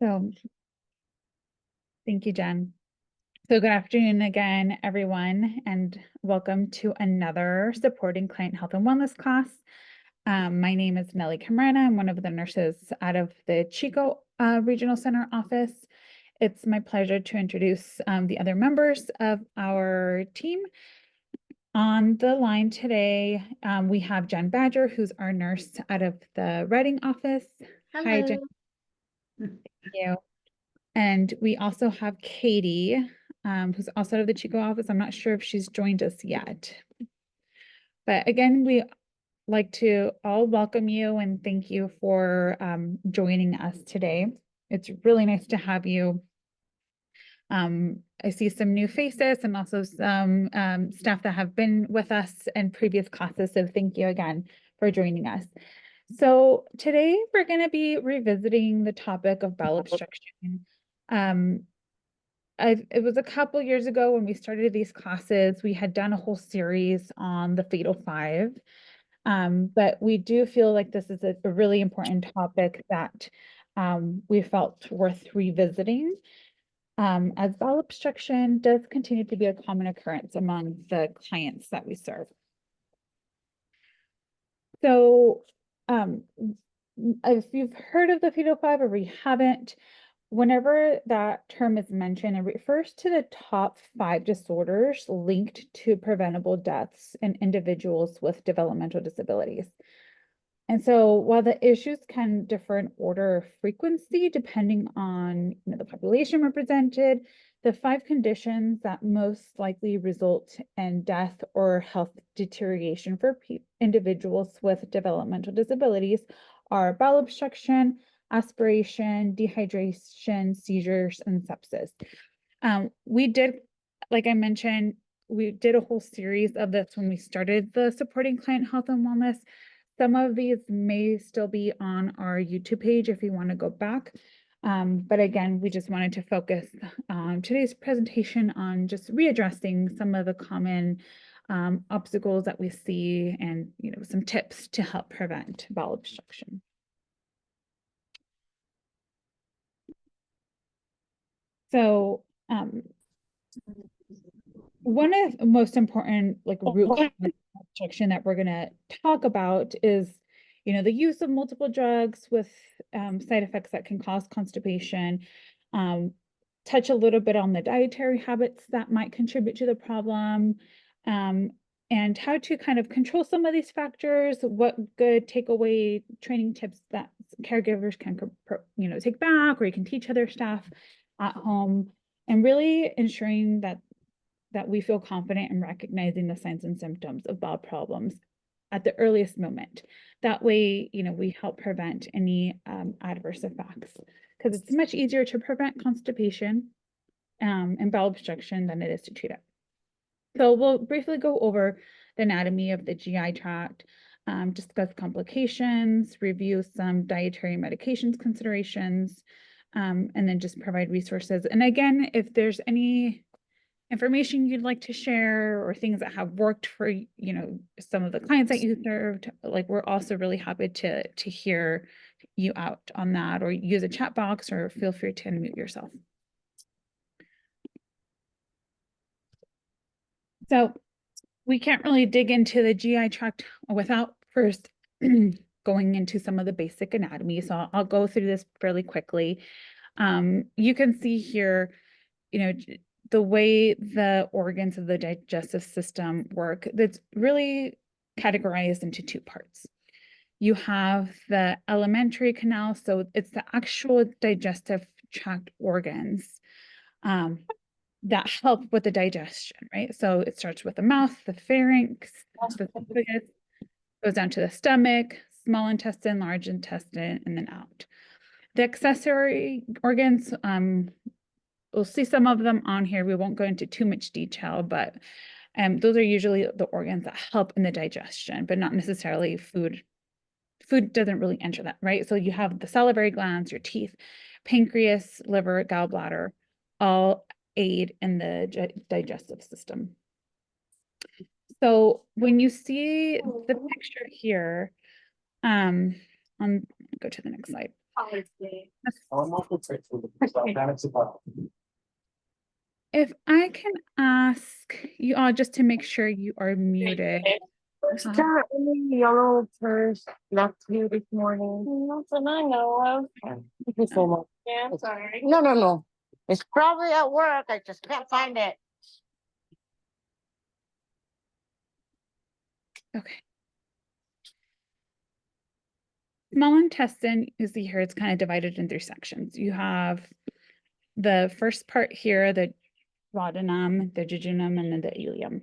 So thank you, Jen. So good afternoon again, everyone, and welcome to another Supporting Client Health and Wellness class. My name is Nellie Camarena. I'm one of the nurses out of the Chico Regional Center office. It's my pleasure to introduce the other members of our team. On the line today, we have Jen Badger, who's our nurse out of the Reading office. Hello. Hi, Jen. Thank you. And we also have Katie, who's also out of the Chico office. I'm not sure if she's joined us yet. But again, we like to all welcome you and thank you for joining us today. It's really nice to have you. I see some new faces and also some staff that have been with us in previous classes. So thank you again for joining us. So today we're going to be revisiting the topic of bowel obstruction. It was a couple years ago when we started these classes, we had done a whole series on the fatal five. But we do feel like this is a really important topic that we felt worth revisiting, as bowel obstruction does continue to be a common occurrence among the clients that we serve. So if you've heard of the fatal five or you haven't, whenever that term is mentioned, it refers to the top 5 disorders linked to preventable deaths in individuals with developmental disabilities. And so while the issues can differ in order of frequency, depending on the population represented, the 5 conditions that most likely result in death or health deterioration for individuals with developmental disabilities are bowel obstruction, aspiration, dehydration, seizures, and sepsis. We did, like I mentioned, we did a whole series of this when we started the Supporting Client Health and Wellness. Some of these may still be on our YouTube page if you want to go back. But again, we just wanted to focus today's presentation on just readdressing some of the common obstacles that we see and some tips to help prevent bowel obstruction. So one of the most important root cause obstruction that we're going to talk about is the use of multiple drugs with side effects that can cause constipation. Touch a little bit on the dietary habits that might contribute to the problem, and how to kind of control some of these factors, what good takeaway training tips that caregivers can take back, or you can teach other staff at home, and really ensuring that we feel confident in recognizing the signs and symptoms of bowel problems at the earliest moment. That way, we help prevent any adverse effects, because it's much easier to prevent constipation and bowel obstruction than it is to treat it. So we'll briefly go over the anatomy of the GI tract, discuss complications, review some dietary medications considerations, and then just provide resources. And again, if there's any information you'd like to share or things that have worked for some of the clients that you served, we're also really happy to hear you out on that, or use a chat box, or feel free to unmute yourself. So we can't really dig into the GI tract without first going into some of the basic anatomy. So I'll go through this fairly quickly. You can see here, the way the organs of the digestive system work, that's really categorized into 2 parts. You have the alimentary canal, so it's the actual digestive tract organs that help with the digestion, right? So it starts with the mouth, the pharynx, the esophagus, goes down to the stomach, small intestine, large intestine, and then out. The accessory organs, we'll see some of them on here. We won't go into too much detail, but those are usually the organs that help in the digestion, but not necessarily food. Food doesn't really enter that, right? So you have the salivary glands, your teeth, pancreas, liver, gallbladder, all aid in the digestive system. So when you see the picture here, go to the next slide. If I can ask you all just to make sure you are muted. Is there any yellow purse left here this morning? Not that I know of. Thank you so much. Yeah, I'm sorry. No, no, no. It's probably at work. I just can't find it. Okay. Small intestine, you see here, it's kind of divided in 3 sections. You have the first part here, the duodenum, the jejunum, and then the ileum.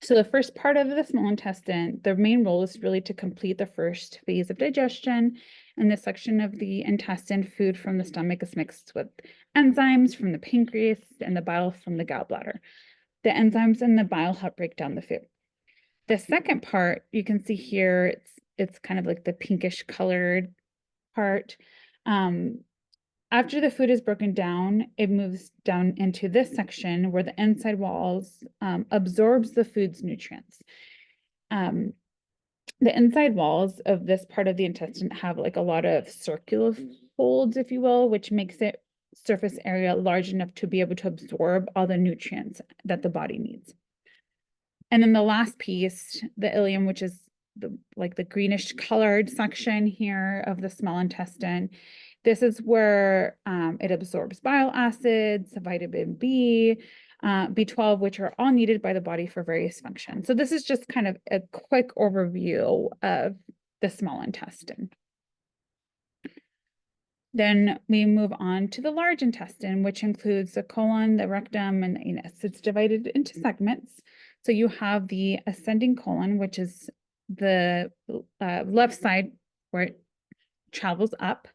So the first part of the small intestine, the main role is really to complete the first phase of digestion. In this section of the intestine, food from the stomach is mixed with enzymes from the pancreas and the bile from the gallbladder. The enzymes in the bile help break down the food. The second part, you can see here, it's kind of like the pinkish colored part. After the food is broken down, it moves down into this section where the inside walls absorbs the food's nutrients. The inside walls of this part of the intestine have like a lot of circular folds, if you will, which makes it surface area large enough to be able to absorb all the nutrients that the body needs. And then the last piece, the ileum, which is the greenish colored section here of the small intestine. This is where it absorbs bile acids, vitamin B, B12, which are all needed by the body for various functions. So this is just kind of a quick overview of the small intestine. Then we move on to the large intestine, which includes the colon, the rectum, and the anus. It's divided into segments. So you have the ascending colon, which is the left side where it travels up.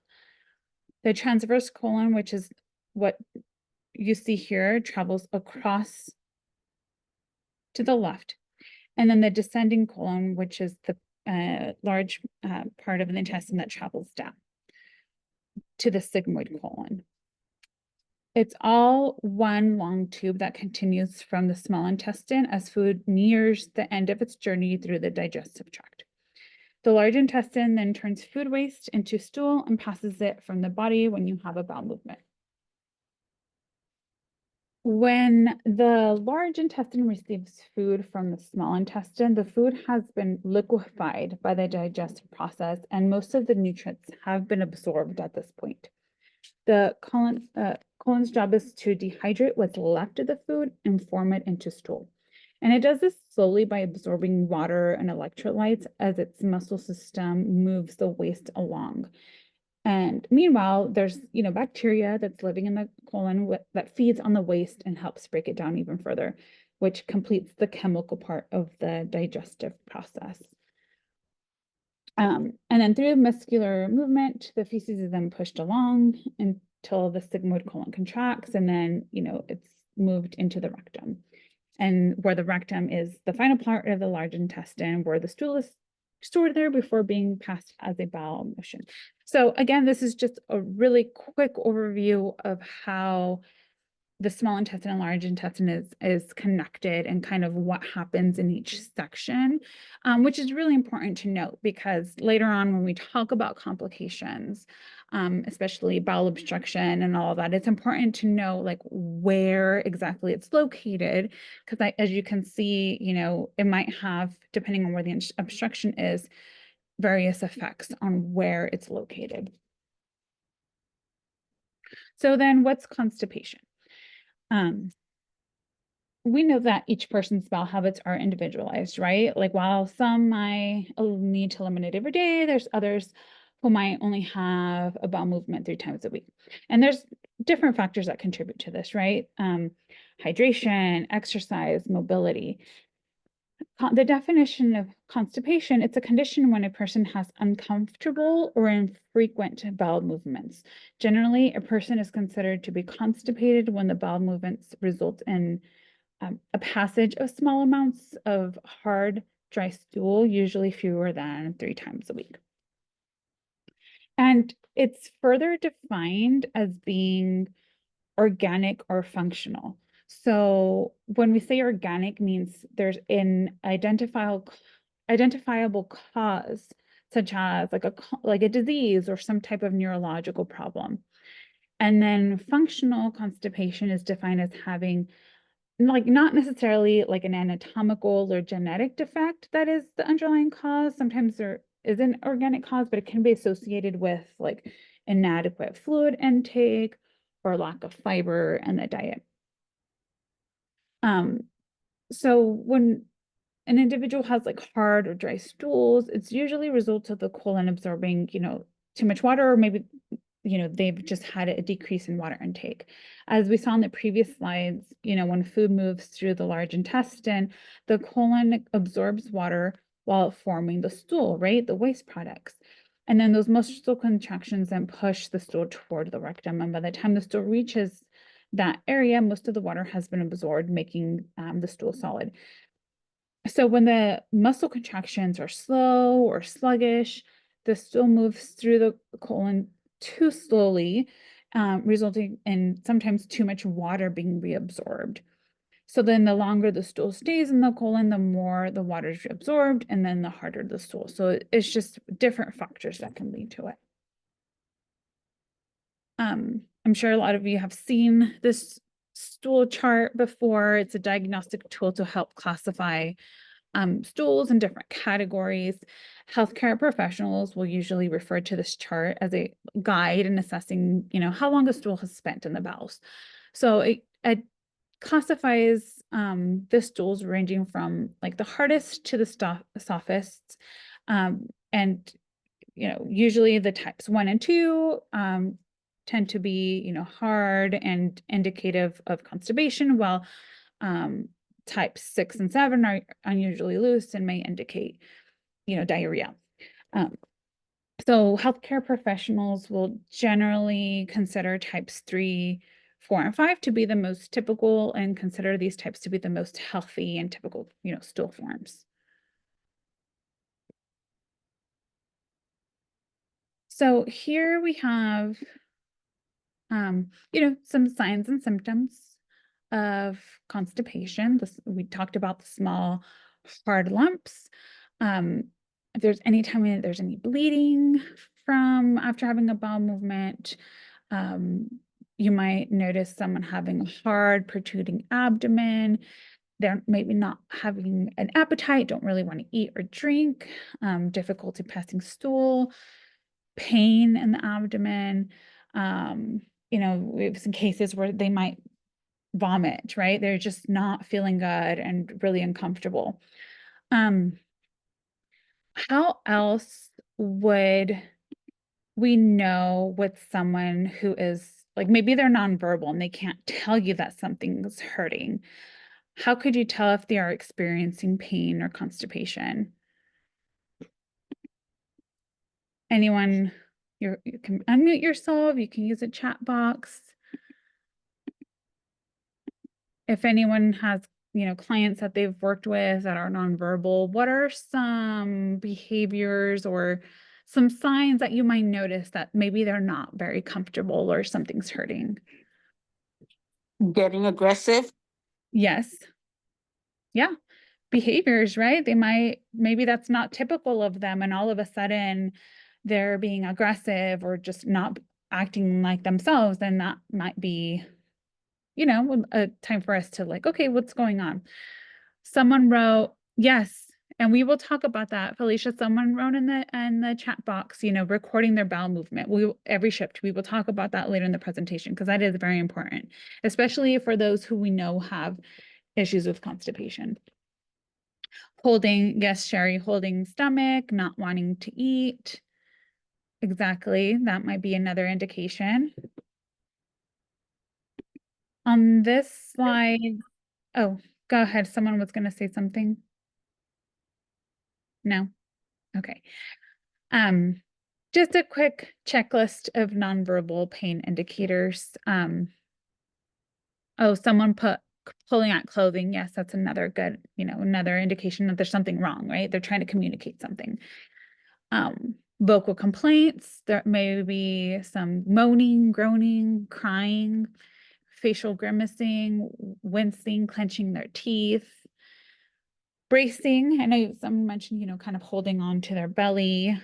The transverse colon, which is what you see here, travels across to the left. And then the descending colon, which is the large part of the intestine that travels down to the sigmoid colon. It's all one long tube that continues from the small intestine as food nears the end of its journey through the digestive tract. The large intestine then turns food waste into stool and passes it from the body when you have a bowel movement. When the large intestine receives food from the small intestine, the food has been liquefied by the digestive process, and most of the nutrients have been absorbed at this point. The colon's job is to dehydrate what's left of the food and form it into stool. And it does this slowly by absorbing water and electrolytes as its muscle system moves the waste along. And meanwhile, there's bacteria that's living in the colon that feeds on the waste and helps break it down even further, which completes the chemical part of the digestive process. And then through muscular movement, the feces is then pushed along until the sigmoid colon contracts, and then it's moved into the rectum. And where the rectum is the final part of the large intestine, where the stool is stored there before being passed as a bowel motion. So again, this is just a really quick overview of how the small intestine and large intestine is connected and kind of what happens in each section, which is really important to note because later on when we talk about complications, especially bowel obstruction and all of that, it's important to know like where exactly it's located because as you can see, it might have, depending on where the obstruction is, various effects on where it's located. So then what's constipation? We know that each person's bowel habits are individualized, right? Like while some might need to eliminate every day, there's others who might only have a bowel movement 3 times a week. And there's different factors that contribute to this, right? Hydration, exercise, mobility. The definition of constipation, it's a condition when a person has uncomfortable or infrequent bowel movements. Generally, a person is considered to be constipated when the bowel movements result in a passage of small amounts of hard, dry stool, usually fewer than 3 times a week. And it's further defined as being organic or functional. So when we say organic means there's an identifiable cause such as like a disease or some type of neurological problem. And then functional constipation is defined as having like not necessarily like an anatomical or genetic defect that is the underlying cause. Sometimes there is an organic cause, but it can be associated with like inadequate fluid intake or lack of fiber in the diet. So when an individual has like hard or dry stools, it's usually a result of the colon absorbing, too much water, or maybe they've just had a decrease in water intake. As we saw in the previous slides, when food moves through the large intestine, the colon absorbs water while forming the stool, right? The waste products. And then those muscle contractions then push the stool toward the rectum. And by the time the stool reaches that area, most of the water has been absorbed, making the stool solid. So when the muscle contractions are slow or sluggish, the stool moves through the colon too slowly, resulting in sometimes too much water being reabsorbed. So then the longer the stool stays in the colon, the more the water is absorbed, and then the harder the stool. So it's just different factors that can lead to it. I'm sure a lot of you have seen this stool chart before. It's a diagnostic tool to help classify stools in different categories. Healthcare professionals will usually refer to this chart as a guide in assessing, how long a stool has spent in the bowels. So it classifies the stools ranging from like the hardest to the softest. And, usually the types 1 and 2 tend to be, hard and indicative of constipation, while types 6 and 7 are unusually loose and may indicate, diarrhea. So healthcare professionals will generally consider types 3, 4, and 5 to be the most typical and consider these types to be the most healthy and typical, stool forms. So here we have, some signs and symptoms of constipation. We talked about the small, hard lumps. If there's any time there's any bleeding from after having a bowel movement, you might notice someone having a hard, protruding abdomen. They're maybe not having an appetite, don't really want to eat or drink, difficulty passing stool, pain in the abdomen. We have some cases where they might vomit, right? They're just not feeling good and really uncomfortable. How else would we know with someone who is like, maybe they're nonverbal and they can't tell you that something's hurting? How could you tell if they are experiencing pain or constipation? Anyone, you can unmute yourself, you can use a chat box. If anyone has, clients that they've worked with that are nonverbal, what are some behaviors or some signs that you might notice that maybe they're not very comfortable or something's hurting? Getting aggressive. Yes. Yeah. Behaviors, right? Maybe that's not typical of them, and all of a sudden they're being aggressive or just not acting like themselves, then that might be, a time for us to like, okay, what's going on? Someone wrote, yes, and we will talk about that. Felicia, someone wrote in the chat box, recording their bowel movement. Every shift, we will talk about that later in the presentation because that is very important, especially for those who we know have issues with constipation. Yes, Sherry, holding stomach, not wanting to eat. Exactly, that might be another indication. On this slide, oh, go ahead. Someone was going to say something. No? Okay. Just a quick checklist of nonverbal pain indicators. Oh, someone put pulling at clothing. Yes, that's another good, another indication that there's something wrong, right? They're trying to communicate something. Vocal complaints, there may be some moaning, groaning, crying, facial grimacing, wincing, clenching their teeth, bracing. I know someone mentioned, kind of holding on to their belly,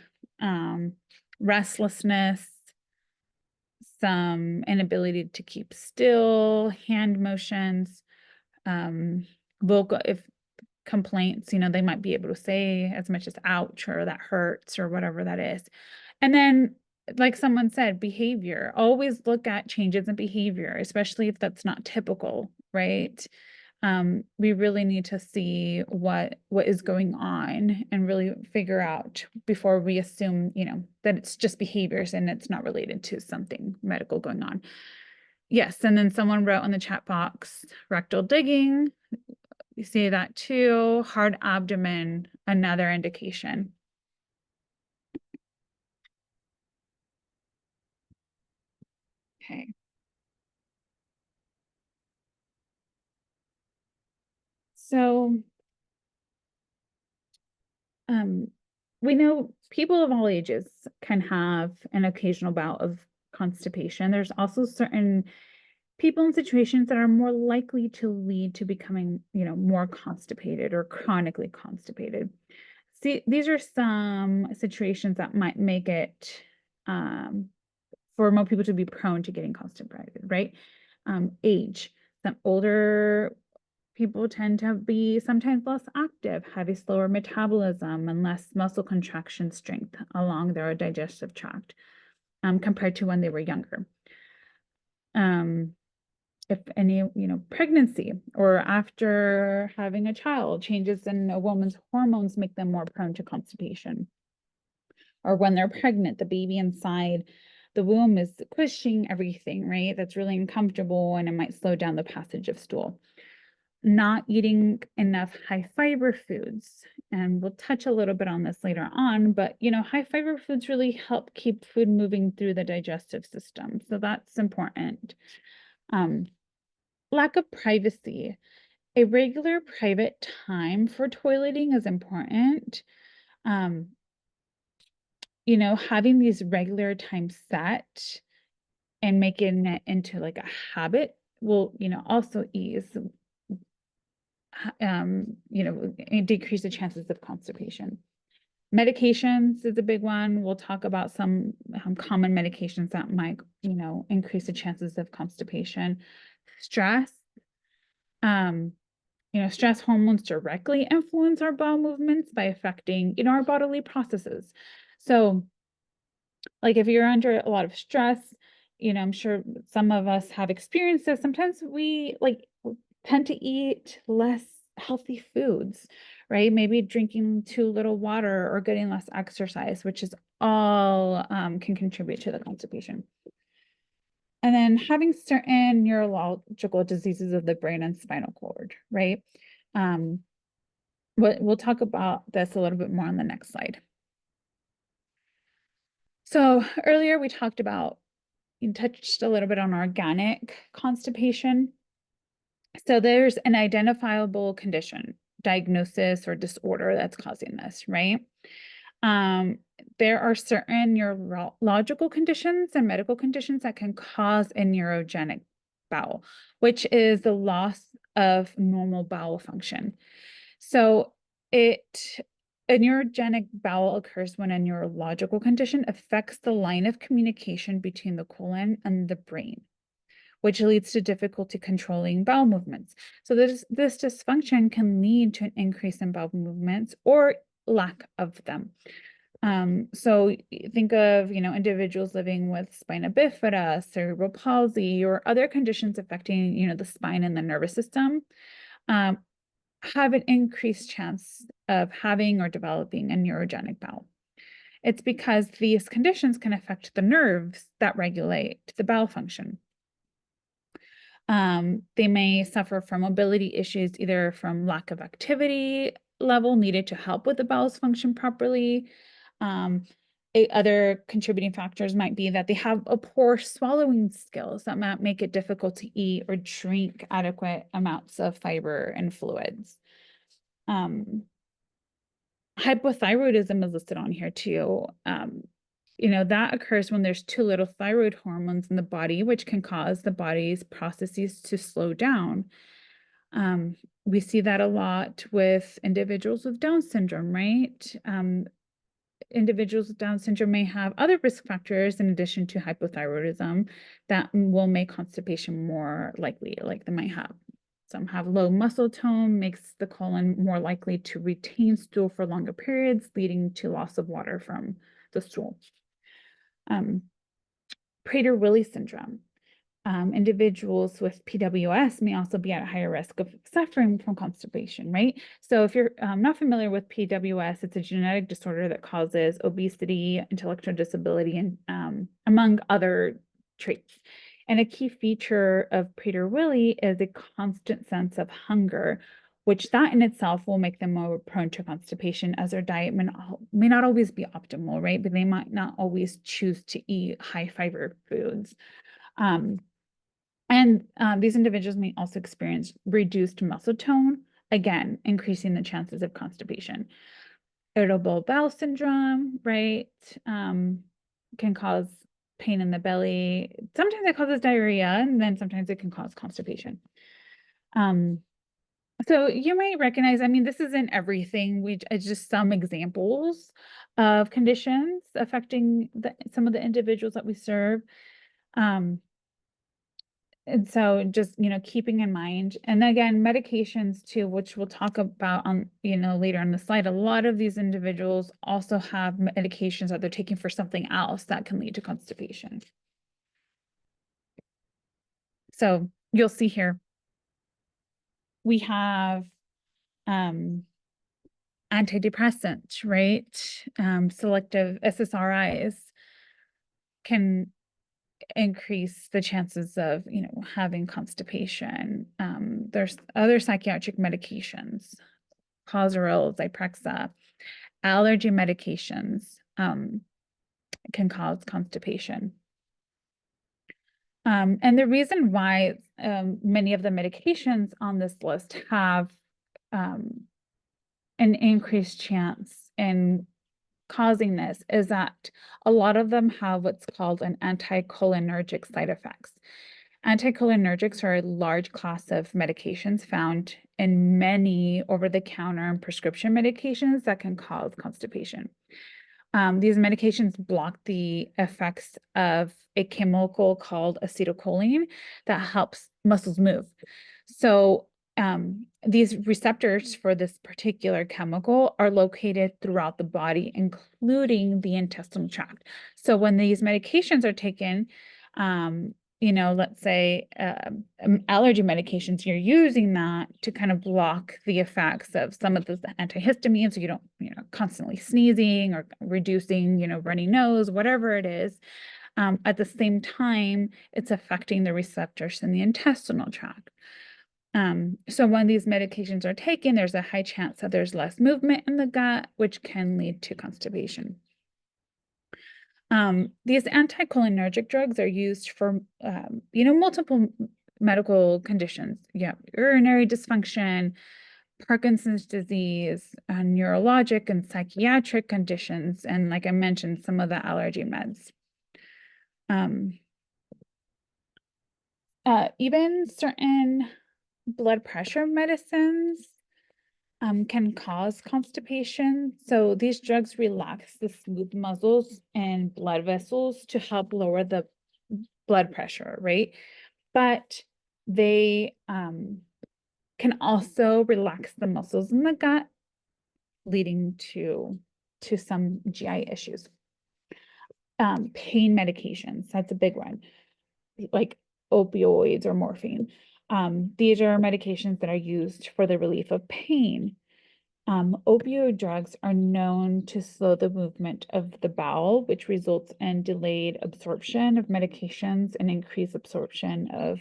restlessness, some inability to keep still, hand motions, vocal, if complaints, they might be able to say as much as ouch or that hurts or whatever that is. And then, like someone said, behavior. Always look at changes in behavior, especially if that's not typical, right? We really need to see what is going on and really figure out before we assume, that it's just behaviors and it's not related to something medical going on. Yes, and then someone wrote in the chat box, rectal digging. You see that too. Hard abdomen, another indication. Okay. So, we know people of all ages can have an occasional bout of constipation. There's also certain people in situations that are more likely to lead to becoming, more constipated or chronically constipated. See, these are some situations that might make it for more people to be prone to getting constipated, right? Age. Some older people tend to be sometimes less active, have a slower metabolism and less muscle contraction strength along their digestive tract compared to when they were younger. If any, pregnancy or after having a child, changes in a woman's hormones make them more prone to constipation. Or when they're pregnant, the baby inside the womb is pushing everything, right? That's really uncomfortable and it might slow down the passage of stool. Not eating enough high fiber foods. And we'll touch a little bit on this later on, but high fiber foods really help keep food moving through the digestive system. So that's important. Lack of privacy. A regular private time for toileting is important. Having these regular times set and making it into like a habit will, also ease, decrease the chances of constipation. Medications is a big one. We'll talk about some common medications that might, increase the chances of constipation. Stress. Stress hormones directly influence our bowel movements by affecting, our bodily processes. So, like if you're under a lot of stress, I'm sure some of us have experienced this. Sometimes we tend to eat less healthy foods, right? Maybe drinking too little water or getting less exercise, which is all can contribute to the constipation. And then having certain neurological diseases of the brain and spinal cord, right? We'll talk about this a little bit more on the next slide. So earlier we talked about, you touched a little bit on organic constipation. So there's an identifiable condition, diagnosis, or disorder that's causing this, right? There are certain neurological conditions and medical conditions that can cause a neurogenic bowel, which is the loss of normal bowel function. So a neurogenic bowel occurs when a neurological condition affects the line of communication between the colon and the brain, which leads to difficulty controlling bowel movements. So this dysfunction can lead to an increase in bowel movements or lack of them. So think of, individuals living with spina bifida, cerebral palsy, or other conditions affecting, the spine and the nervous system, have an increased chance of having or developing a neurogenic bowel. It's because these conditions can affect the nerves that regulate the bowel function. They may suffer from mobility issues, either from lack of activity level needed to help with the bowels function properly. Other contributing factors might be that they have a poor swallowing skills that might make it difficult to eat or drink adequate amounts of fiber and fluids. Hypothyroidism is listed on here too. That occurs when there's too little thyroid hormones in the body, which can cause the body's processes to slow down. We see that a lot with individuals with Down syndrome, right? individuals with Down syndrome may have other risk factors in addition to hypothyroidism that will make constipation more likely, like they might have. Some have low muscle tone, makes the colon more likely to retain stool for longer periods, leading to loss of water from the stool. Prader-Willi syndrome. Individuals with PWS may also be at higher risk of suffering from constipation, right? So if you're not familiar with PWS, it's a genetic disorder that causes obesity, intellectual disability, and among other traits. And a key feature of Prader-Willi is a constant sense of hunger, which that in itself will make them more prone to constipation, as their diet may not always be optimal, right? But they might not always choose to eat high fiber foods. These individuals may also experience reduced muscle tone, again, increasing the chances of constipation. Irritable bowel syndrome, right, can cause pain in the belly. Sometimes it causes diarrhea, and then sometimes it can cause constipation. So you may recognize, I mean, this isn't everything. It's just some examples of conditions affecting some of the individuals that we serve. And so just, keeping in mind, and again, medications too, which we'll talk about on, later on the slide, a lot of these individuals also have medications that they're taking for something else that can lead to constipation. So you'll see here, we have antidepressants, right? Selective SSRIs can increase the chances of, having constipation. There's other psychiatric medications, Clozaril, Zyprexa, allergy medications can cause constipation. And the reason why many of the medications on this list have an increased chance in causing this is that a lot of them have what's called an anticholinergic side effects. Anticholinergics are a large class of medications found in many over-the-counter and prescription medications that can cause constipation. These medications block the effects of a chemical called acetylcholine that helps muscles move. So these receptors for this particular chemical are located throughout the body, including the intestinal tract. So when these medications are taken, let's say allergy medications, you're using that to kind of block the effects of some of the antihistamines, so you don't, constantly sneezing or reducing, runny nose, whatever it is. At the same time, it's affecting the receptors in the intestinal tract. So when these medications are taken, there's a high chance that there's less movement in the gut, which can lead to constipation. These anticholinergic drugs are used for, multiple medical conditions. Yeah, urinary dysfunction, Parkinson's disease, neurologic and psychiatric conditions, and like I mentioned, some of the allergy meds. Even certain blood pressure medicines can cause constipation. So these drugs relax the smooth muscles and blood vessels to help lower the blood pressure, right? But they can also relax the muscles in the gut, leading to some GI issues. Pain medications, that's a big one, like opioids or morphine. These are medications that are used for the relief of pain. Opioid drugs are known to slow the movement of the bowel, which results in delayed absorption of medications and increased absorption of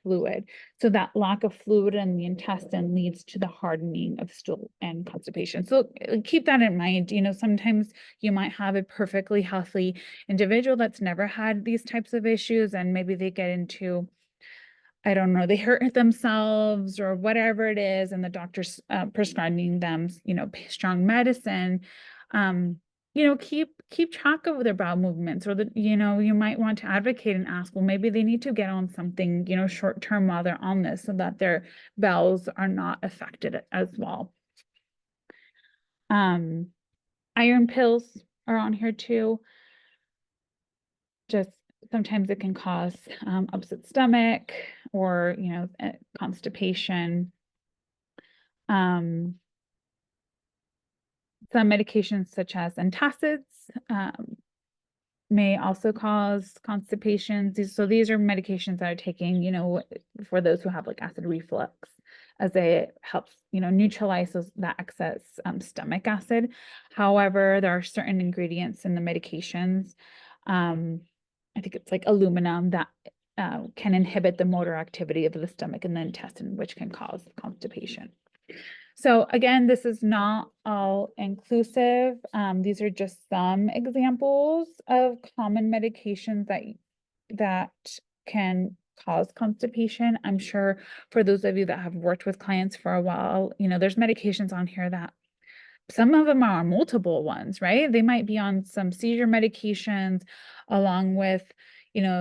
fluid. So that lack of fluid in the intestine leads to the hardening of stool and constipation. So keep that in mind. Sometimes you might have a perfectly healthy individual that's never had these types of issues, and maybe they get into, I don't know, they hurt themselves or whatever it is, and the doctor's prescribing them, strong medicine. Keep track of their bowel movements, or you might want to advocate and ask, well, maybe they need to get on something, short term while they're on this, so that their bowels are not affected as well. Iron pills, are on here too. Just sometimes it can cause upset stomach or, constipation. Some medications such as antacids may also cause constipation. So these are medications that are taking, for those who have like acid reflux, as it helps, neutralize that excess stomach acid. However, there are certain ingredients in the medications. I think it's like aluminum that can inhibit the motor activity of the stomach and the intestine, which can cause constipation. So again, this is not all inclusive. These are just some examples of common medications that can cause constipation. I'm sure for those of you that have worked with clients for a while, there's medications on here that some of them are on multiple ones, right? They might be on some seizure medications along with,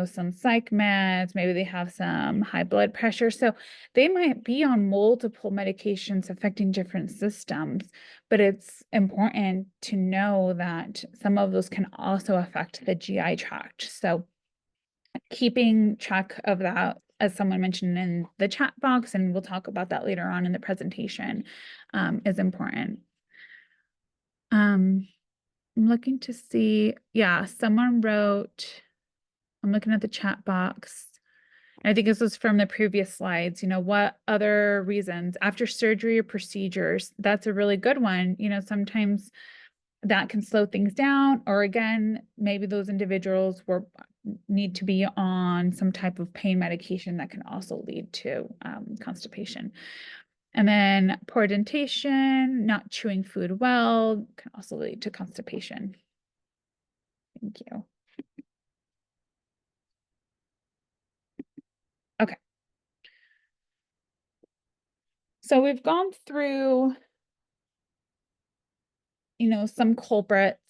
some psych meds. Maybe they have some high blood pressure. So they might be on multiple medications affecting different systems, but it's important to know that some of those can also affect the GI tract. So keeping track of that, as someone mentioned in the chat box, and we'll talk about that later on in the presentation, is important. I'm looking to see, someone wrote, I'm looking at the chat box. I think this was from the previous slides, what other reasons after surgery or procedures? That's a really good one. Sometimes that can slow things down, or again, maybe those individuals need to be on some type of pain medication that can also lead to constipation. And then poor dentation, not chewing food well, can also lead to constipation. Thank you. Okay. So we've gone through, some culprits,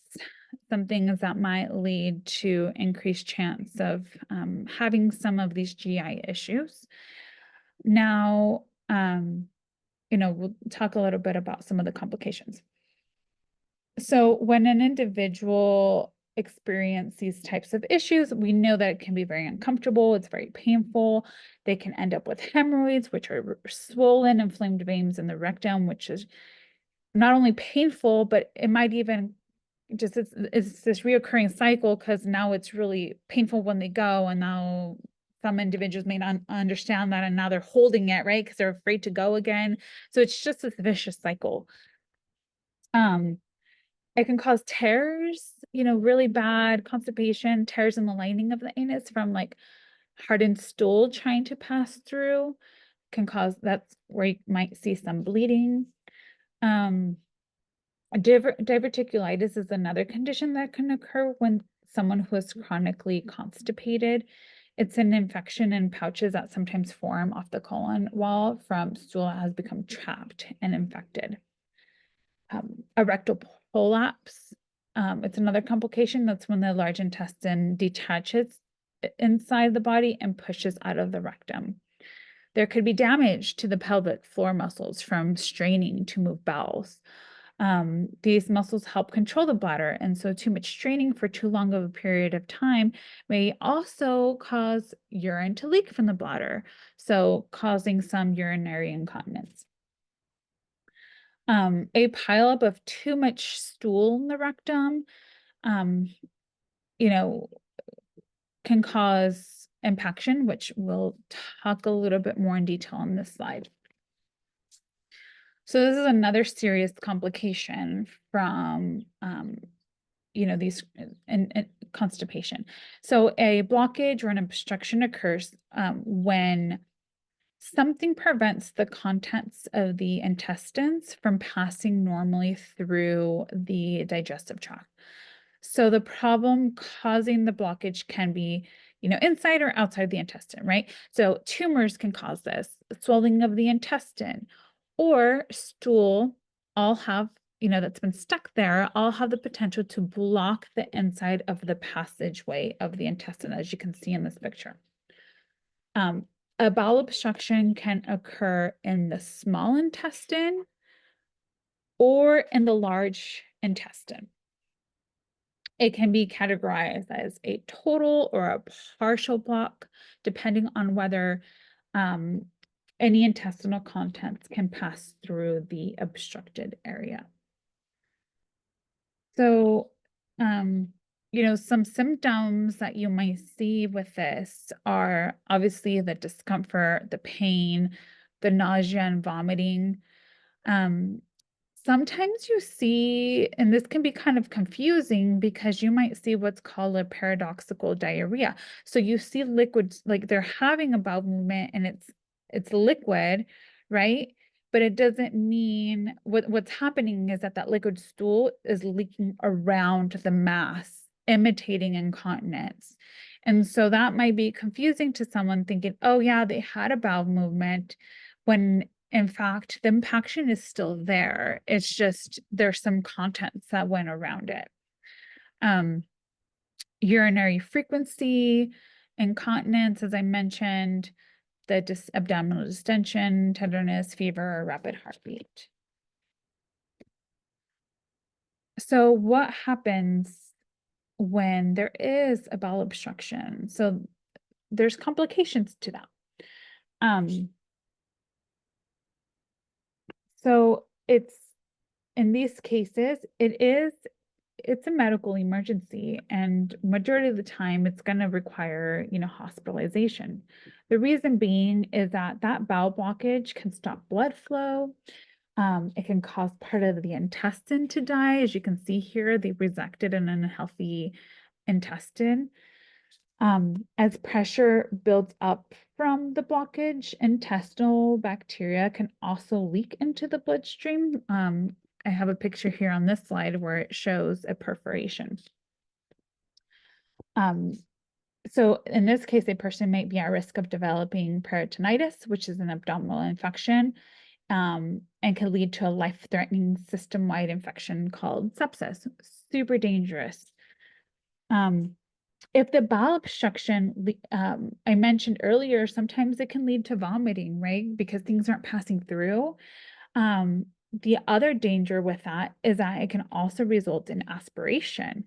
some things that might lead to increased chance of having some of these GI issues. Now, we'll talk a little bit about some of the complications. So when an individual experiences these types of issues, we know that it can be very uncomfortable. It's very painful. They can end up with hemorrhoids, which are swollen, inflamed veins in the rectum, which is not only painful, but it might even just, it's this reoccurring cycle, because now it's really painful when they go, and now some individuals may not understand that, and now they're holding it, right? Because they're afraid to go again. So it's just this vicious cycle. It can cause tears, really bad constipation, tears in the lining of the anus from like hardened stool trying to pass through can cause, that's where you might see some bleeding. Diverticulitis is another condition that can occur when someone who is chronically constipated. It's an infection in pouches that sometimes form off the colon wall from stool that has become trapped and infected. A rectal prolapse, it's another complication. That's when the large intestine detaches inside the body and pushes out of the rectum. There could be damage to the pelvic floor muscles from straining to move bowels. These muscles help control the bladder, and so too much straining for too long of a period of time may also cause urine to leak from the bladder, so causing some urinary incontinence. A pileup of too much stool in the rectum, can cause impaction, which we'll talk a little bit more in detail on this slide. So this is another serious complication from, these and constipation. So a blockage or an obstruction occurs when something prevents the contents of the intestines from passing normally through the digestive tract. So the problem causing the blockage can be, inside or outside the intestine, right? So tumors can cause this, swelling of the intestine, or stool, all have, that's been stuck there, all have the potential to block the inside of the passageway of the intestine, as you can see in this picture. A bowel obstruction can occur in the small intestine or in the large intestine. It can be categorized as a total or a partial block, depending on whether any intestinal contents can pass through the obstructed area. So, some symptoms that you might see with this are obviously the discomfort, the pain, the nausea and vomiting. Um, Sometimes you see, and this can be kind of confusing because you might see what's called a paradoxical diarrhea. So you see liquids, like they're having a bowel movement and it's liquid, right? But it doesn't mean what's happening is that liquid stool is leaking around the mass, imitating incontinence. And so that might be confusing to someone thinking, oh yeah, they had a bowel movement, when in fact, the impaction is still there. It's just there's some contents that went around it. Urinary frequency, incontinence, as I mentioned, the abdominal distension, tenderness, fever, or rapid heartbeat. So what happens when there is a bowel obstruction? So there's complications to that. So it's, in these cases, it's a medical emergency, and majority of the time it's going to require, hospitalization. The reason being is that bowel blockage can stop blood flow. It can cause part of the intestine to die. As you can see here, they resected an unhealthy intestine. As pressure builds up from the blockage, intestinal bacteria can also leak into the bloodstream. I have a picture here on this slide where it shows a perforation. So in this case, a person might be at risk of developing peritonitis, which is an abdominal infection, and can lead to a life-threatening system-wide infection called sepsis. Super dangerous. If the bowel obstruction, I mentioned earlier, sometimes it can lead to vomiting, right? Because things aren't passing through. The other danger with that is that it can also result in aspiration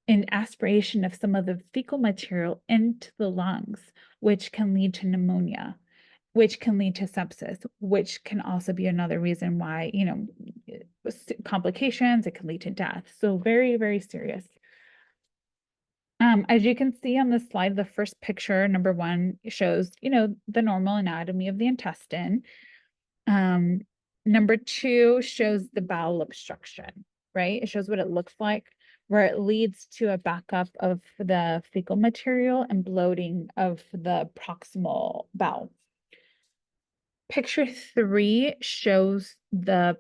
of some of the fecal material into the lungs, which can lead to pneumonia, which can lead to sepsis, which can also be another reason why, complications, it can lead to death. So very, very serious. As you can see on the slide, the first picture, number one, shows, the normal anatomy of the intestine. Number two shows the bowel obstruction, right? It shows what it looks like, where it leads to a backup of the fecal material and bloating of the proximal bowel. Picture three shows the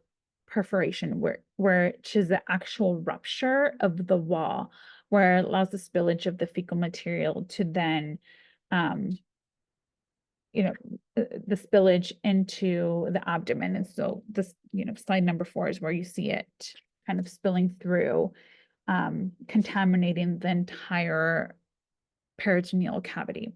perforation, which is the actual rupture of the wall, where it allows the spillage of the fecal material to then, the spillage into the abdomen. And so this, slide number 4 is where you see it kind of spilling through, contaminating the entire peritoneal cavity.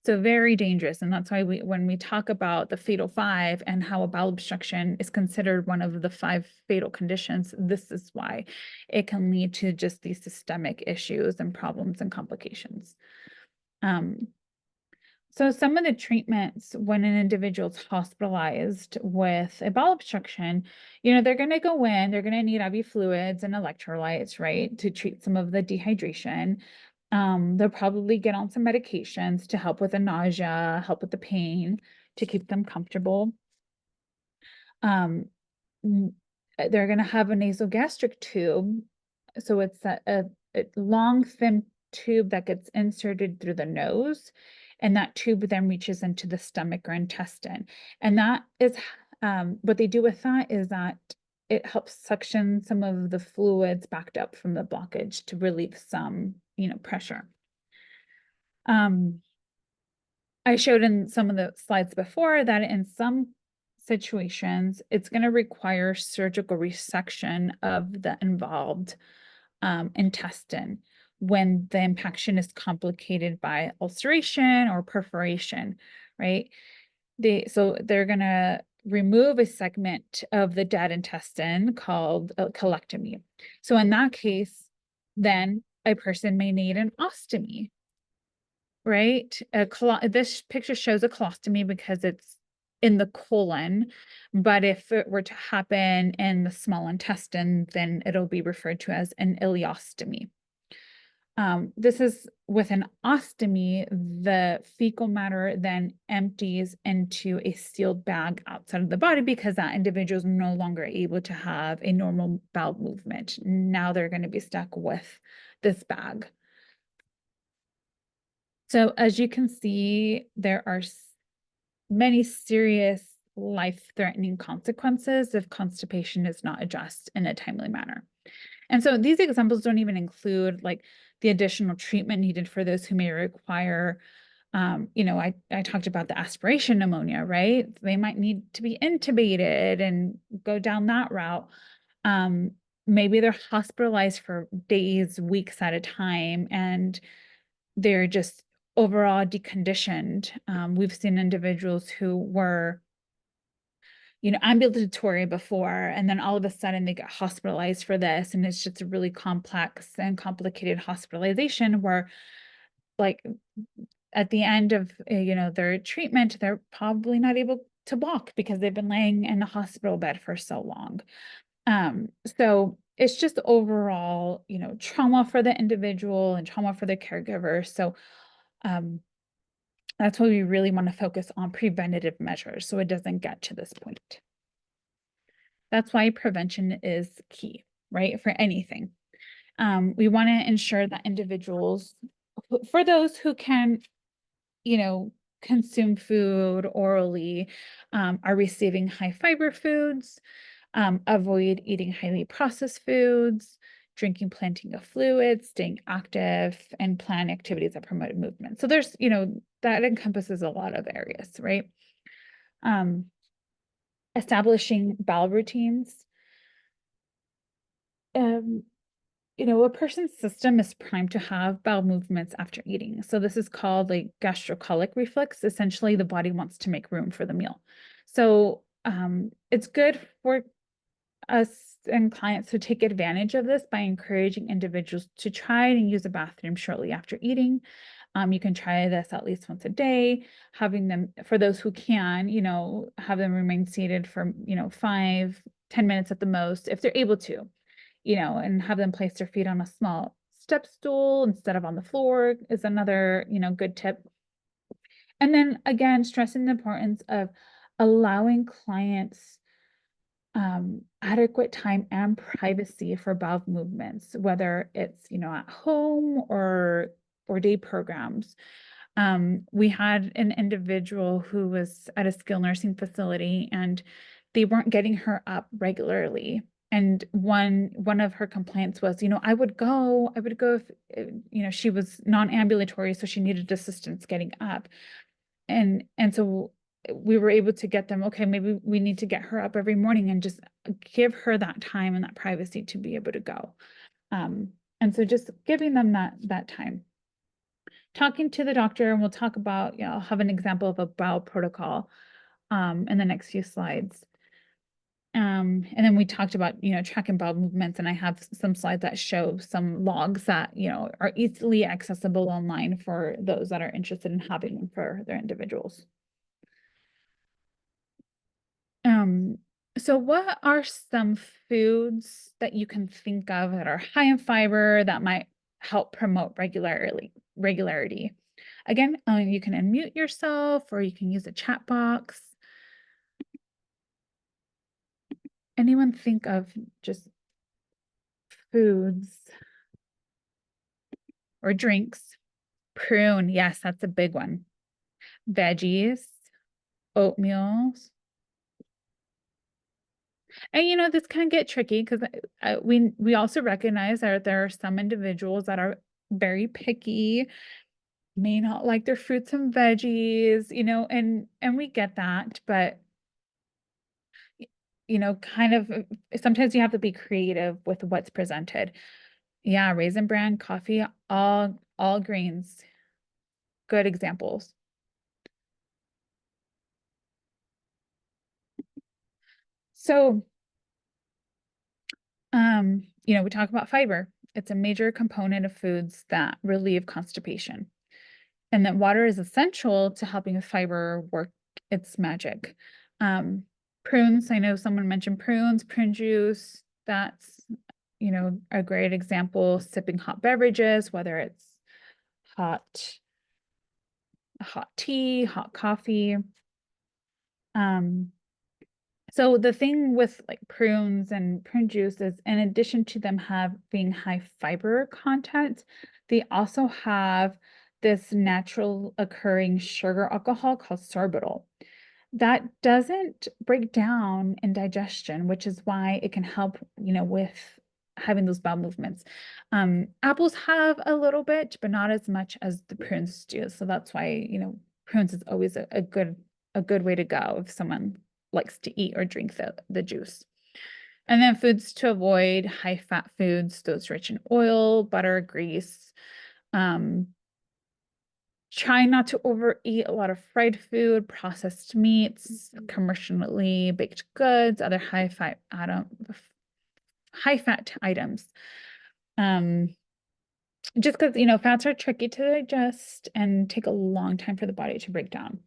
So very dangerous. And that's why when we talk about the fatal 5 and how a bowel obstruction is considered one of the 5 fatal conditions, this is why it can lead to just these systemic issues and problems and complications. So some of the treatments when an individual is hospitalized with a bowel obstruction, they're going to go in, they're going to need IV fluids and electrolytes, right, to treat some of the dehydration. They'll probably get on some medications to help with the nausea, help with the pain, to keep them comfortable. They're going to have a nasogastric tube. So it's a long, thin tube that gets inserted through the nose, and that tube then reaches into the stomach or intestine. And that is, what they do with that is that it helps suction some of the fluids backed up from the blockage to relieve some, pressure. I showed in some of the slides before that in some situations, it's going to require surgical resection of the involved intestine when the impaction is complicated by ulceration or perforation, right? So they're going to remove a segment of the dead intestine called a colectomy. So in that case, then a person may need an ostomy, right? This picture shows a colostomy because it's in the colon, but if it were to happen in the small intestine, then it'll be referred to as an ileostomy. This is with an ostomy, the fecal matter then empties into a sealed bag outside of the body because that individual is no longer able to have a normal bowel movement. Now they're going to be stuck with this bag. So as you can see, there are many serious life-threatening consequences if constipation is not addressed in a timely manner. And so these examples don't even include like the additional treatment needed for those who may require, I talked about the aspiration pneumonia, right? They might need to be intubated and go down that route. Maybe they're hospitalized for days, weeks at a time, and they're just overall deconditioned. We've seen individuals who were ambulatory before, and then all of a sudden they get hospitalized for this. And it's just a really complex and complicated hospitalization where like at the end of, their treatment, they're probably not able to walk because they've been laying in a hospital bed for so long. So it's just overall, trauma for the individual and trauma for the caregiver. So, that's why we really want to focus on preventative measures so it doesn't get to this point. That's why prevention is key, right? For anything. We want to ensure that individuals, for those who can, consume food orally, are receiving high fiber foods, avoid eating highly processed foods, drinking plenty of fluids, staying active, and plan activities that promote movement. So there's, that encompasses a lot of areas, right? Establishing bowel routines. A person's system is primed to have bowel movements after eating. So this is called like gastrocolic reflex. Essentially, the body wants to make room for the meal. So it's good for us and clients to take advantage of this by encouraging individuals to try and use a bathroom shortly after eating. You can try this at least once a day, having them, for those who can, have them remain seated for, 5-10 minutes at the most, if they're able to, and have them place their feet on a small step stool instead of on the floor is another, good tip. And then again, stressing the importance of allowing clients adequate time and privacy for bowel movements, whether it's, at home or day programs. We had an individual who was at a skilled nursing facility and they weren't getting her up regularly. And one of her complaints was, I would go if, she was non-ambulatory, so she needed assistance getting up. And so we were able to get them, okay, maybe we need to get her up every morning and just give her that time and that privacy to be able to go. And so just giving them that time. Talking to the doctor, and we'll talk about, I'll have an example of a bowel protocol in the next few slides. And then we talked about, tracking bowel movements, and I have some slides that show some logs that, are easily accessible online for those that are interested in having them for their individuals. So what are some foods that you can think of that are high in fiber that might help promote regularity? Again, you can unmute yourself or you can use a chat box. Anyone think of just foods or drinks? Prune, yes, that's a big one. Veggies, oatmeal. And this can get tricky because we also recognize that there are some individuals that are very picky, may not like their fruits and veggies, and we get that, but kind of sometimes you have to be creative with what's presented. Yeah, Raisin Bran, coffee, all grains, good examples. So, we talk about fiber. It's a major component of foods that relieve constipation, and that water is essential to helping fiber work its magic. Um, Prunes, I know someone mentioned prunes, prune juice. That's, a great example. Sipping hot beverages, whether it's hot tea, hot coffee. So the thing with like prunes and prune juice is, in addition to them having high fiber content, they also have this natural occurring sugar alcohol called sorbitol that doesn't break down in digestion, which is why it can help, with having those bowel movements. Apples have a little bit, but not as much as the prunes do. So that's why, prunes is always a good way to go if someone likes to eat or drink the juice. And then foods to avoid: high fat foods, those rich in oil, butter, grease. Try not to overeat a lot of fried food, processed meats, commercially baked goods, other high fat items. Just because, fats are tricky to digest and take a long time for the body to break down.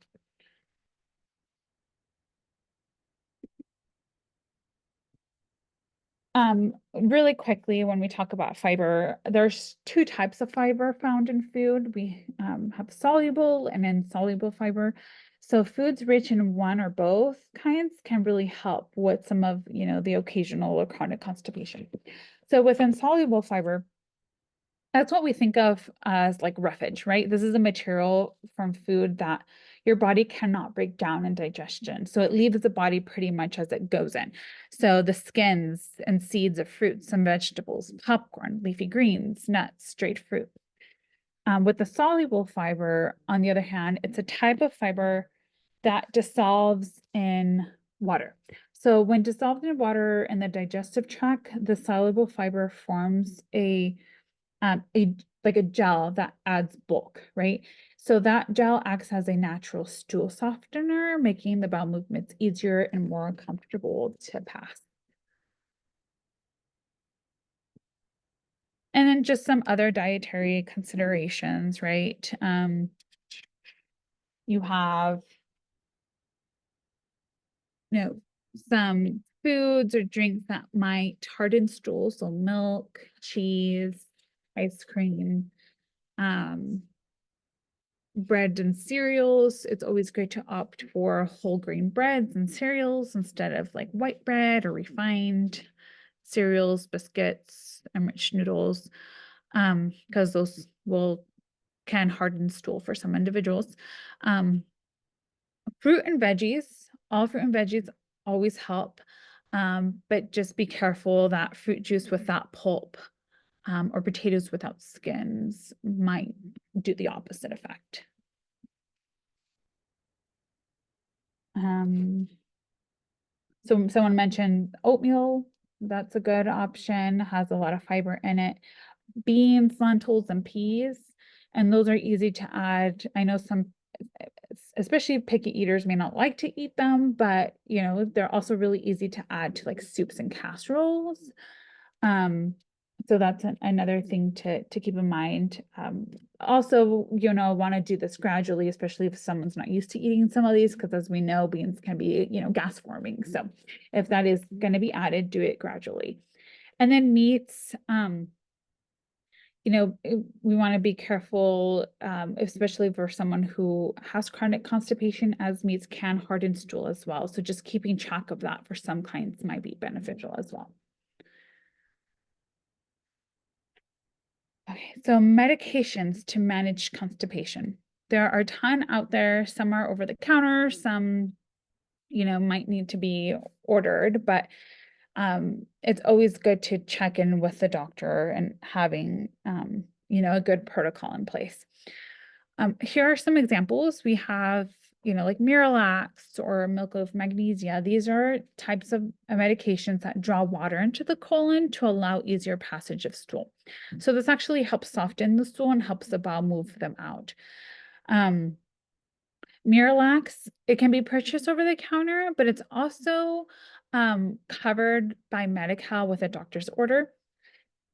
Really quickly, when we talk about fiber, there's two types of fiber found in food. We have soluble and insoluble fiber. So foods rich in one or both kinds can really help with some of, the occasional or chronic constipation. So with insoluble fiber, that's what we think of as like roughage, right? This is a material from food that your body cannot break down in digestion. So it leaves the body pretty much as it goes in. So the skins and seeds of fruits and vegetables, popcorn, leafy greens, nuts, straight fruit. With the soluble fiber, on the other hand, it's a type of fiber that dissolves in water. So when dissolved in water in the digestive tract, the soluble fiber forms like a gel that adds bulk, right? So that gel acts as a natural stool softener, making the bowel movements easier and more comfortable to pass. And then just some other dietary considerations, right? You have, some foods or drinks that might harden stool, so milk, cheese, ice cream, bread and cereals. It's always great to opt for whole grain breads and cereals instead of like white bread or refined cereals, biscuits, enriched noodles, because those can harden stool for some individuals. Fruit and veggies, all fruit and veggies always help, but just be careful that fruit juice without pulp, or potatoes without skins might do the opposite effect. So someone mentioned oatmeal. That's a good option, has a lot of fiber in it. Beans, lentils, and peas, and those are easy to add. I know some, especially picky eaters, may not like to eat them, but they're also really easy to add to like soups and casseroles. So that's another thing to keep in mind. Also, want to do this gradually, especially if someone's not used to eating some of these, because as we know, beans can be, gas forming. So if that is going to be added, do it gradually. And then meats, we want to be careful, especially for someone who has chronic constipation, as meats can harden stool as well. So just keeping track of that for some kinds might be beneficial as well. Okay, so medications to manage constipation. There are a ton out there. Some are over the counter, some, might need to be ordered, but it's always good to check in with the doctor and having, a good protocol in place. Here are some examples. We have, like Miralax or milk of magnesia. These are types of medications that draw water into the colon to allow easier passage of stool. So this actually helps soften the stool and helps the bowel move them out. Miralax, it can be purchased over the counter, but it's also covered by Medi-Cal with a doctor's order.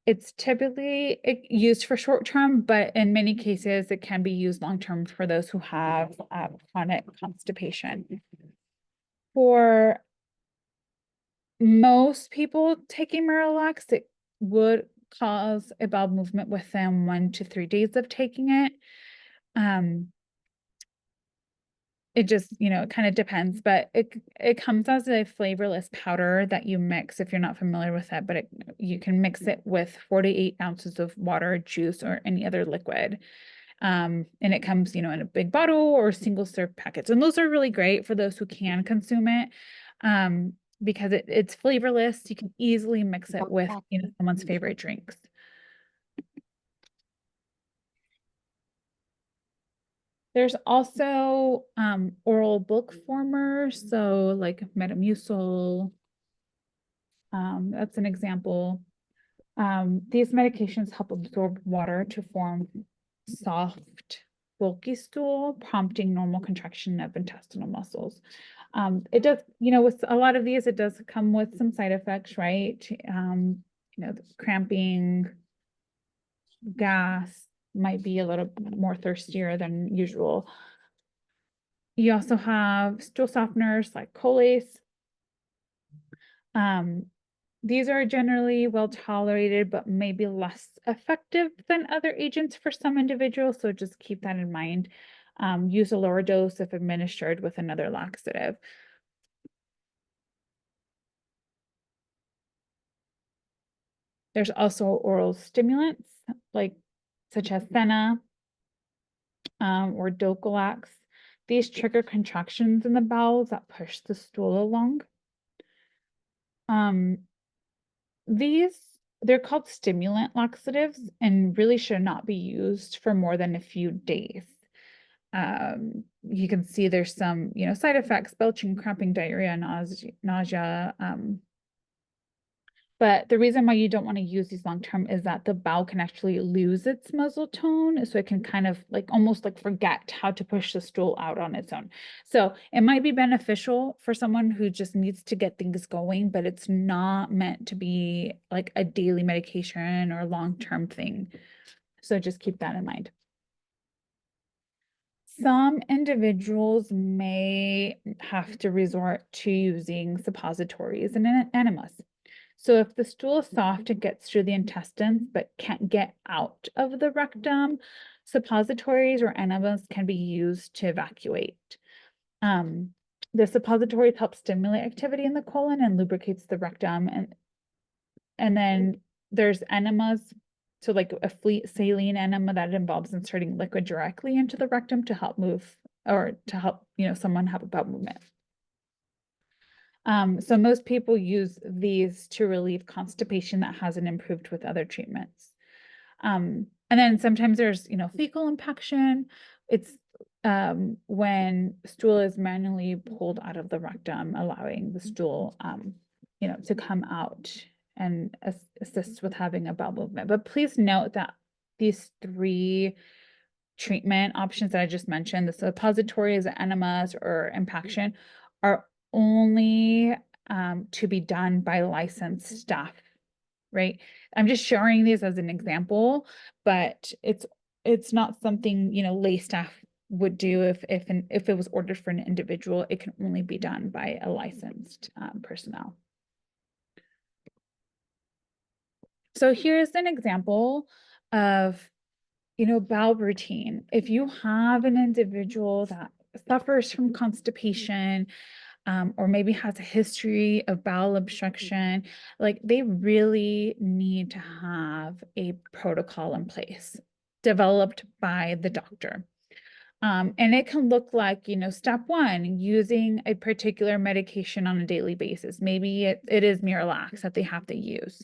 It's typically used for short term, but in many cases, it can be used long term for those who have chronic constipation. For most people taking Miralax, it would cause a bowel movement within 1 to 3 days of taking it. It just, it kind of depends, but it comes as a flavorless powder that you mix if you're not familiar with it, but you can mix it with 4 to 8 ounces of water, juice, or any other liquid. And it comes, in a big bottle or single serve packets. And those are really great for those who can consume it. Because it's flavorless. You can easily mix it with, someone's favorite drinks. There's also oral bulk formers, so like Metamucil. That's an example. These medications help absorb water to form soft, bulky stool, prompting normal contraction of intestinal muscles. It does, with a lot of these, it does come with some side effects, right? Cramping, gas, might be a little more thirstier than usual. You also have stool softeners like Colace. These are generally well tolerated, but maybe less effective than other agents for some individuals. So just keep that in mind. Use a lower dose if administered with another laxative. There's also oral stimulants such as Senna or Dulcolax. These trigger contractions in the bowels that push the stool along. They're called stimulant laxatives and really should not be used for more than a few days. You can see there's some, side effects, belching, cramping, diarrhea, nausea. But the reason why you don't want to use these long term is that the bowel can actually lose its muscle tone. So it can kind of almost forget how to push the stool out on its own. So it might be beneficial for someone who just needs to get things going, but it's not meant to be a daily medication or long-term thing. So just keep that in mind. Some individuals may have to resort to using suppositories and enemas. So if the stool is soft, it gets through the intestines, but can't get out of the rectum, suppositories or enemas can be used to evacuate. The suppositories help stimulate activity in the colon and lubricates the rectum. And then there's enemas, so like a saline enema that involves inserting liquid directly into the rectum to help move or to help, someone have a bowel movement. So most people use these to relieve constipation that hasn't improved with other treatments. And then sometimes there's, fecal impaction. It's when stool is manually pulled out of the rectum, allowing the stool, to come out and assist with having a bowel movement. But please note that these 3 treatment options that I just mentioned, the suppositories, enemas, or impaction, are only to be done by licensed staff, right? I'm just sharing these as an example, but it's not something, lay staff would do if it was ordered for an individual. It can only be done by a licensed personnel. So here's an example of, bowel routine. If you have an individual that suffers from constipation, or maybe has a history of bowel obstruction, they really need to have a protocol in place developed by the doctor. And it can look like, step 1, using a particular medication on a daily basis. Maybe it is Miralax that they have to use.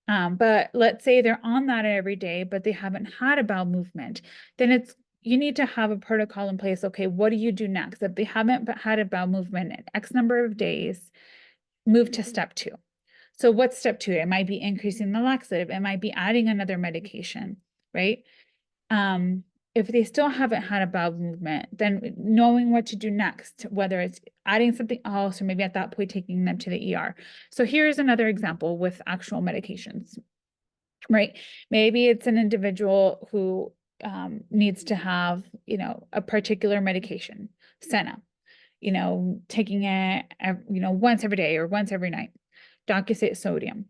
But let's say they're on that every day, but they haven't had a bowel movement, then you need to have a protocol in place. Okay, what do you do next? If they haven't had a bowel movement in X number of days, move to step 2. So what's step 2? It might be increasing the laxative. It might be adding another medication, right? if they still haven't had a bowel movement, then knowing what to do next, whether it's adding something else or maybe at that point taking them to the ER. So here's another example with actual medications, right? Maybe it's an individual who needs to have, a particular medication, Senna, taking it, once every day or once every night, Docusate sodium,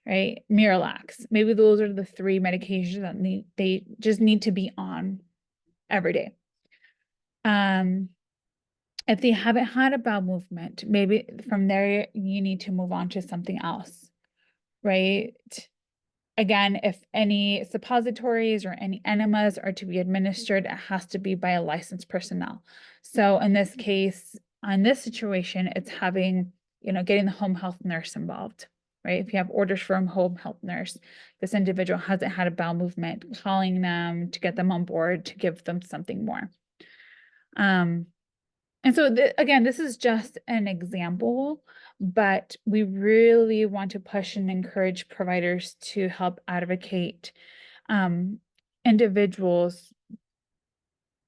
right? Miralax. Maybe those are the 3 medications that they just need to be on every day. If they haven't had a bowel movement, maybe from there you need to move on to something else, right? Again, if any suppositories or any enemas are to be administered, it has to be by a licensed personnel. So in this case, on this situation, it's having, getting the home health nurse involved, right? If you have orders from home health nurse, this individual hasn't had a bowel movement, calling them to get them on board to give them something more. And so again, this is just an example, but we really want to push and encourage providers to help advocate individuals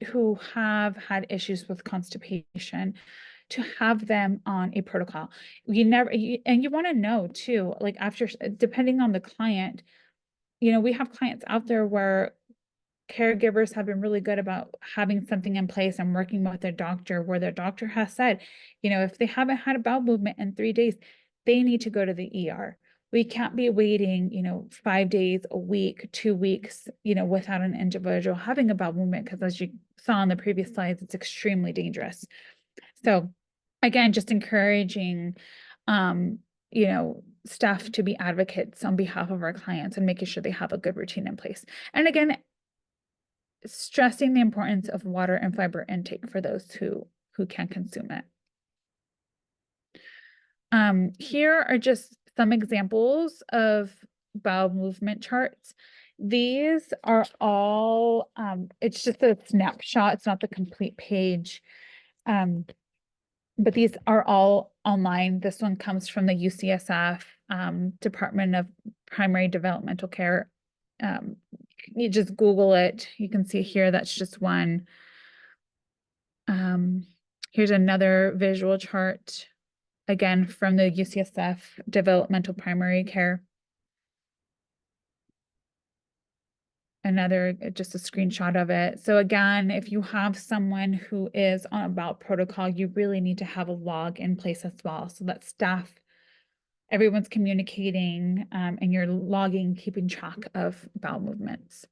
who have had issues with constipation to have them on a protocol. And you want to know too, like after, depending on the client, we have clients out there where caregivers have been really good about having something in place and working with their doctor, where their doctor has said, if they haven't had a bowel movement in 3 days, they need to go to the ER. We can't be waiting, 5 days, a week, 2 weeks, without an individual having a bowel movement, because as you saw on the previous slides, it's extremely dangerous. So again, just encouraging, staff to be advocates on behalf of our clients and making sure they have a good routine in place. And again, stressing the importance of water and fiber intake for those who can consume it. Here are just some examples of bowel movement charts. These are all, it's just a snapshot, it's not the complete page. But these are all online. This one comes from the UCSF Department of Primary Developmental Care. You just Google it. You can see here, that's just one. Here's another visual chart, again, from the UCSF Developmental Primary Care. Another, just a screenshot of it. So again, if you have someone who is on a bowel protocol, you really need to have a log in place as well, so that staff, everyone's communicating, and you're logging, keeping track of bowel movements.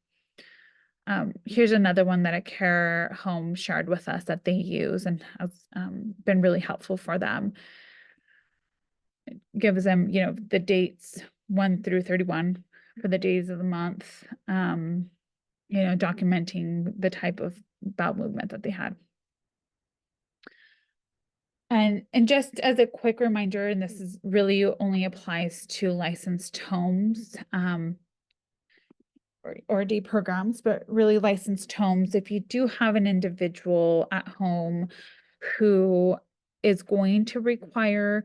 Here's another one that a care home shared with us that they use and has been really helpful for them. It gives them, the dates 1 through 31 for the days of the month, documenting the type of bowel movement that they had. And just as a quick reminder, and this is really only applies to licensed homes, or day programs, but really licensed homes. If you do have an individual at home who is going to require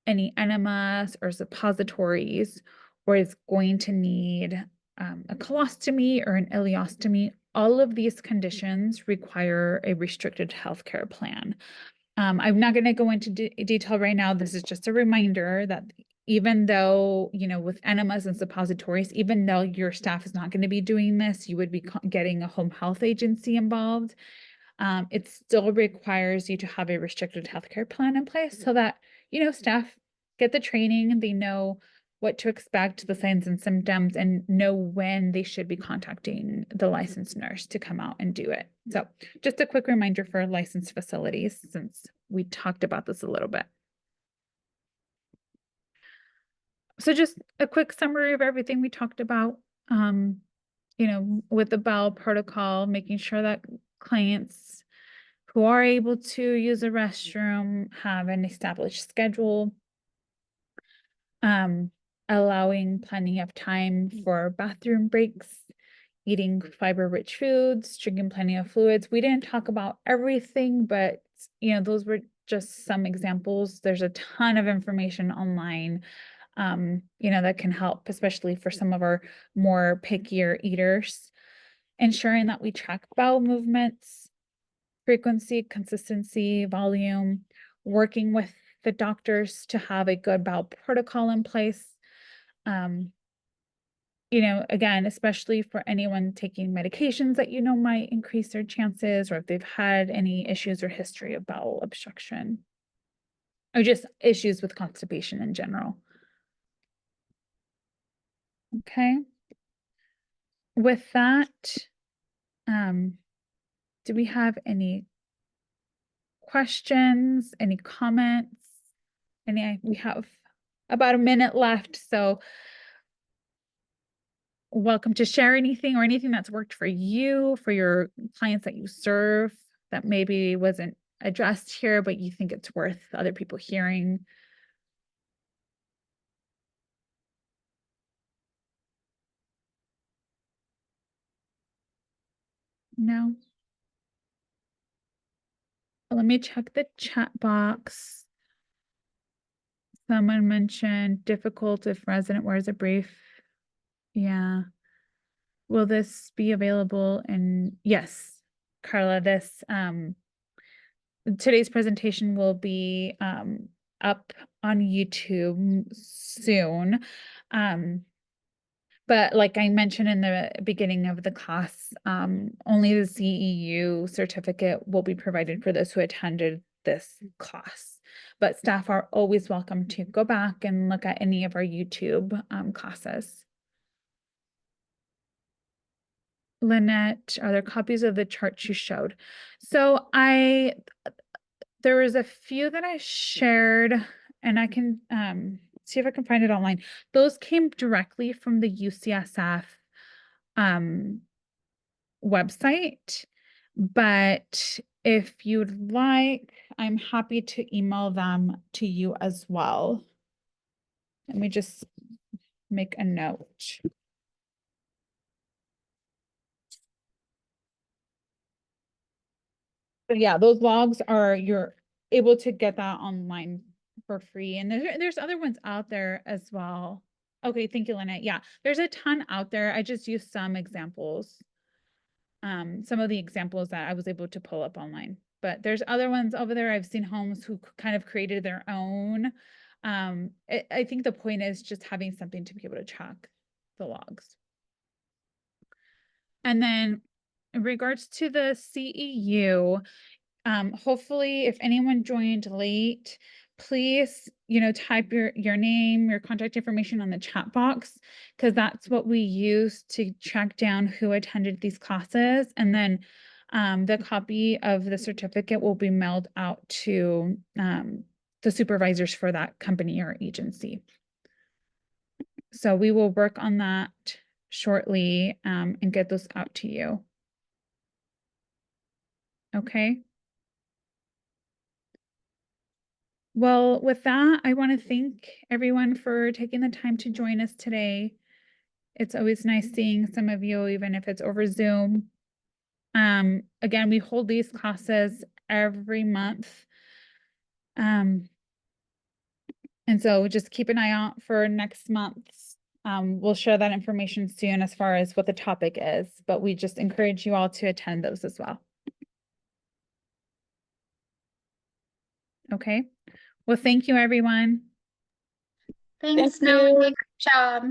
any enemas or suppositories, or is going to need a colostomy or an ileostomy, all of these conditions require a restricted healthcare plan. I'm not going to go into detail right now. This is just a reminder that even though, with enemas and suppositories, even though your staff is not going to be doing this, you would be getting a home health agency involved. It still requires you to have a restricted healthcare plan in place so that, staff get the training, they know what to expect, the signs and symptoms, and know when they should be contacting the licensed nurse to come out and do it. So just a quick reminder for licensed facilities, since we talked about this a little bit. So just a quick summary of everything we talked about, with the bowel protocol, making sure that clients who are able to use a restroom have an established schedule, allowing plenty of time for bathroom breaks, eating fiber-rich foods, drinking plenty of fluids. We didn't talk about everything, but those were just some examples. There's a ton of information online, that can help, especially for some of our more pickier eaters. ensuring that we track bowel movements, frequency, consistency, volume, working with the doctors to have a good bowel protocol in place. You know, again, especially for anyone taking medications that you know might increase their chances, or if they've had any issues or history of bowel obstruction, or just issues with constipation in general. Okay. With that, do we have any questions, any comments? We have about a minute left, so welcome to share anything or anything that's worked for you, for your clients that you serve, that maybe wasn't addressed here, but you think it's worth other people hearing. No? Let me check the chat box. Someone mentioned difficult if resident wears a brief. Yeah. Will this be available? And yes, Carla, this today's presentation will be up on YouTube soon. But like I mentioned in the beginning of the class, only the CEU certificate will be provided for those who attended this class. But staff are always welcome to go back and look at any of our YouTube classes. Lynette, are there copies of the charts you showed? So there was a few that I shared, and I can see if I can find it online. Those came directly from the UCSF website, but if you'd like, I'm happy to email them to you as well. Let me just make a note. But yeah, those logs you're able to get that online for free. And there's other ones out there as well. Okay, thank you, Lynette. Yeah, there's a ton out there. I just used some examples. Some of the examples that I was able to pull up online. But there's other ones over there. I've seen homes who kind of created their own. I think the point is just having something to be able to track the logs. And then in regards to the CEU, hopefully if anyone joined late, please, type your name, your contact information on the chat box, because that's what we use to track down who attended these classes. And then the copy of the certificate will be mailed out to the supervisors for that company or agency. So we will work on that shortly and get those out to you. Okay. Well, with that, I want to thank everyone for taking the time to join us today. It's always nice seeing some of you, even if it's over Zoom. Again, we hold these classes every month. And so just keep an eye out for next month's. We'll share that information soon as far as what the topic is, but we just encourage you all to attend those as well. Okay. Well, thank you, everyone. Thanks, Thank Melanie. you. Good job.